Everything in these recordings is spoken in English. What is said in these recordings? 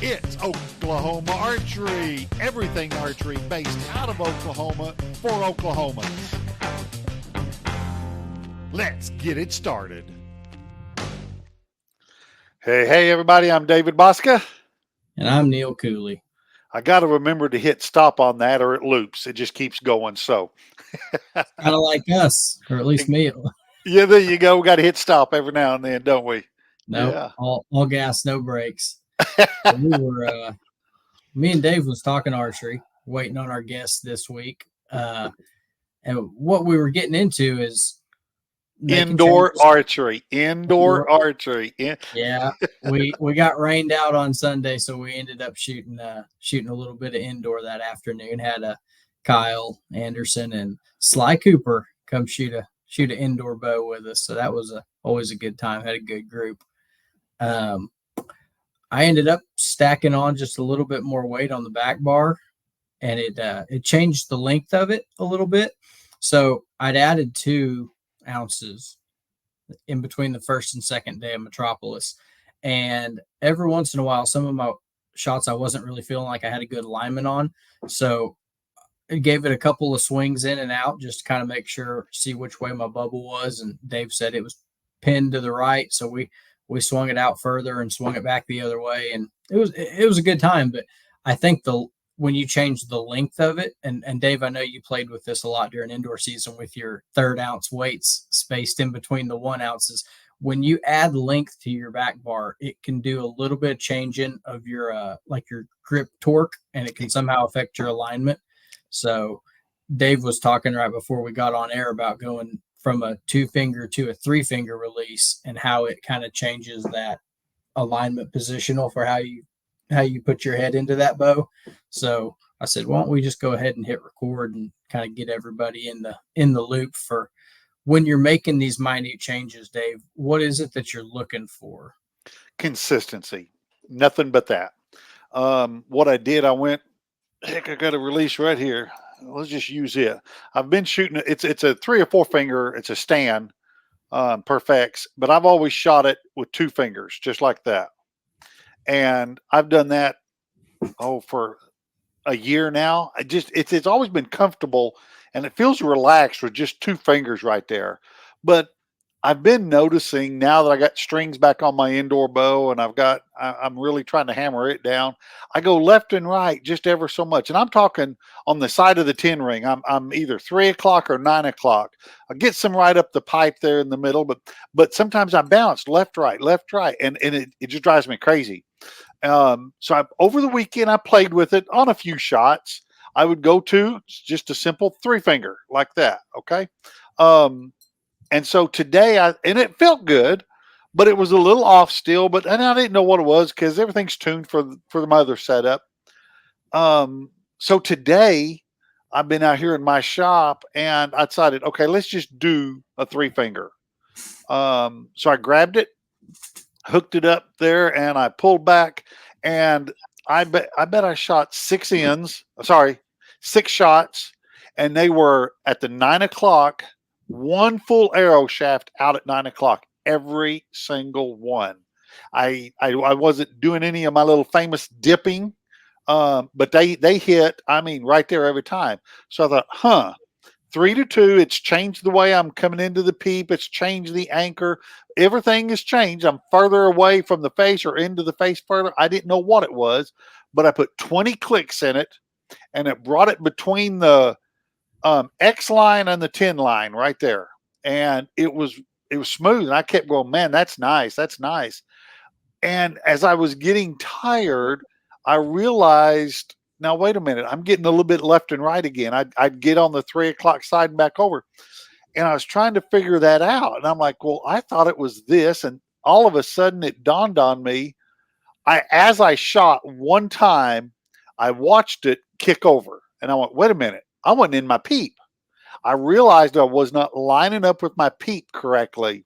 It's Oklahoma Archery. Everything archery based out of Oklahoma for Oklahomans. Let's get it started. Hey, everybody. I'm David Bosca. And I'm Neil Cooley. I got to remember to hit stop on that or it loops. It just keeps going. So kind of like us, or at least me. Yeah, there you go. We got to hit stop every now and then, don't we? No, Yeah. all gas, no brakes. Me and Dave was talking archery, waiting on our guest this week. And what we were getting into is indoor archery. Yeah, we got rained out on Sunday, so we ended up shooting a little bit of indoor that afternoon. Had Kyle Anderson and Sly Cooper come shoot an indoor bow with us, so that was always a good time. Had a good group. I ended up stacking on just a little bit more weight on the back bar, and it changed the length of it a little bit. So I'd added 2 ounces in between the first and second day of Metropolis. And every once in a while, some of my shots I wasn't really feeling like I had a good alignment on. So I gave it a couple of swings in and out just to kind of make sure, see which way my bubble was. And Dave said it was pinned to the right. So we swung it out further and swung it back the other way. And it was a good time. But I think when you change the length of it, and Dave, I know you played with this a lot during indoor season with your 1/3 ounce weights spaced in between the 1 ounces. When you add length to your back bar, it can do a little bit of changing of your your grip torque, and it can somehow affect your alignment. So Dave was talking right before we got on air about going from a 2-finger to a 3-finger release and how it kind of changes that alignment positional for how you put your head into that bow. So I said, why don't we just go ahead and hit record and kind of get everybody in the loop for when you're making these minute changes. Dave, what is it that you're looking for? Consistency. Nothing but that. What I did, I got a release right here. Let's just use it. I've been shooting it's a 3 or 4 finger. It's a stand, Perfex, but I've always shot it with 2 fingers, just like that. And I've done that for a year now. It's always been comfortable, and it feels relaxed with just 2 fingers right there. But I've been noticing now that I got strings back on my indoor bow, and I'm really trying to hammer it down. I go left and right just ever so much, and I'm talking on the side of the 10 ring. I'm either 3 o'clock or 9 o'clock. I get some right up the pipe there in the middle, but sometimes I bounce left, right, and it just drives me crazy. So over the weekend, I played with it on a few shots. I would go to just a simple 3-finger like that. Okay. And so today and it felt good, but it was a little off still, and I didn't know what it was because everything's tuned for the mother setup. So today I've been out here in my shop and I decided, okay, let's just do a 3-finger. So I grabbed it, hooked it up there, and I pulled back, and I bet I shot 6 shots, and they were at the 9 o'clock, 1 full arrow shaft out at 9 o'clock, every single one. I wasn't doing any of my little famous dipping, but they hit, right there every time. So I thought, 3-2, it's changed the way I'm coming into the peep. It's changed the anchor. Everything has changed. I'm further away from the face or into the face further. I didn't know what it was, but I put 20 clicks in it, and it brought it between the X line and the 10 line right there. And it was smooth. And I kept going, man, that's nice. That's nice. And as I was getting tired, I realized, now, wait a minute, I'm getting a little bit left and right again. I'd get on the 3 o'clock side and back over. And I was trying to figure that out. And I'm like, well, I thought it was this. And all of a sudden it dawned on me. As I shot one time, I watched it kick over. And I went, wait a minute, I wasn't in my peep. I realized I was not lining up with my peep correctly.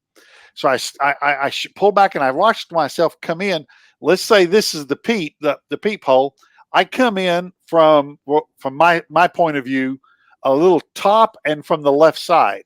So I pulled back and I watched myself come in. Let's say this is the peep, the peep hole. I come in from my point of view, a little top and from the left side.